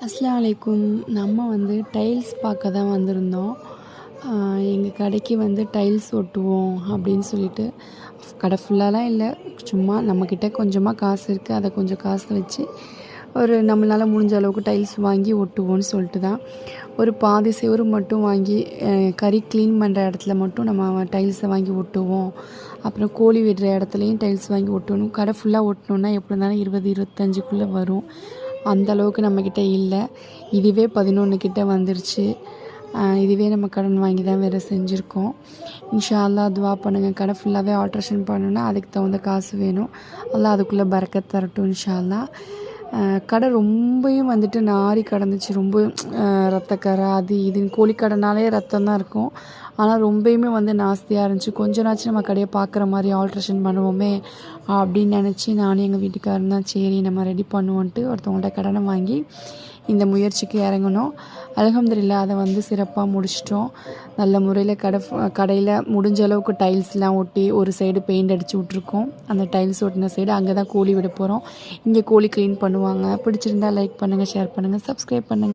அஸ்ஸலாமு அலைக்கும். நம்ம டைல்ஸ் பார்க்க தான் வந்திருந்தோம். எங்கள் கடைக்கு டைல்ஸ் ஒட்டுவோம் அப்படின்னு சொல்லிட்டு, கடை ஃபுல்லாலாம் இல்லை, சும்மா நம்மக்கிட்ட கொஞ்சமாக காசு இருக்குது, அதை கொஞ்சம் காசு வச்சு ஒரு நம்மளால் முடிஞ்ச அளவுக்கு டைல்ஸ் வாங்கி ஒட்டுவோன்னு சொல்லிட்டு தான் ஒரு பாதி செவுரு மட்டும் வாங்கி கறி க்ளீன் பண்ணுற இடத்துல மட்டும் நம்ம டைல்ஸை வாங்கி ஒட்டுவோம். அப்புறம் கோழி விடுற இடத்துலையும் டைல்ஸ் வாங்கி ஒட்டணும். கடை ஃபுல்லாக ஒட்டணுன்னா எப்படி இருந்தாலும் 20-25க்குள்ளே வரும். அந்தளவுக்கு நம்மக்கிட்ட இல்லை. இதுவே 11 கிட்ட வந்துருச்சு. இதுவே நம்ம கடன் வாங்கி தான் வேறு செஞ்சுருக்கோம். இன்ஷா அல்லாஹ் துவா பண்ணுங்கள். கடை ஃபுல்லாகவே ஆல்ட்ரேஷன் பண்ணணுன்னா அதுக்கு தகுந்த காசு வேணும். அல்லாஹ் அதுக்குள்ளே பரக்கத் தரட்டும் இன்ஷா அல்லாஹ். கடை ரொம்பவும் நாறி கிடந்துச்சு. ரொம்ப ரத்தக்கரை அது இதுன்னு, கோழிக்கடைனாலே ரத்தம் தான் இருக்கும். ஆனால் ரொம்பவுமே நாஸ்தியாக இருந்துச்சு. கொஞ்ச நாச்சும் நம்ம கடையை பார்க்குற மாதிரி ஆல்ட்ரேஷன் பண்ணுவோமே அப்படின்னு நினச்சி நானும் எங்கள் வீட்டுக்காரரும் தான் சரி நம்ம ரெடி பண்ணுவோன்ட்டு ஒருத்தவங்கள்ட்ட கடனை வாங்கி இந்த முயற்சிக்கு இறங்கணும். அல்ஹம்துலில்லாஹ் அதை சிறப்பாக முடிச்சிட்டோம். நல்ல முறையில் கடையில் முடிஞ்ச அளவுக்கு டைல்ஸ்லாம் ஒட்டி ஒரு சைடு பெயிண்ட் அடித்து விட்ருக்கோம். அந்த டைல்ஸ் ஒட்டின சைடு அங்கே தான் கோழி விட போகிறோம். இங்கே கோழி க்ளீன் பண்ணுவாங்க. பிடிச்சிருந்தா லைக் பண்ணுங்கள், ஷேர் பண்ணுங்கள், சப்ஸ்கிரைப் பண்ணுங்கள்.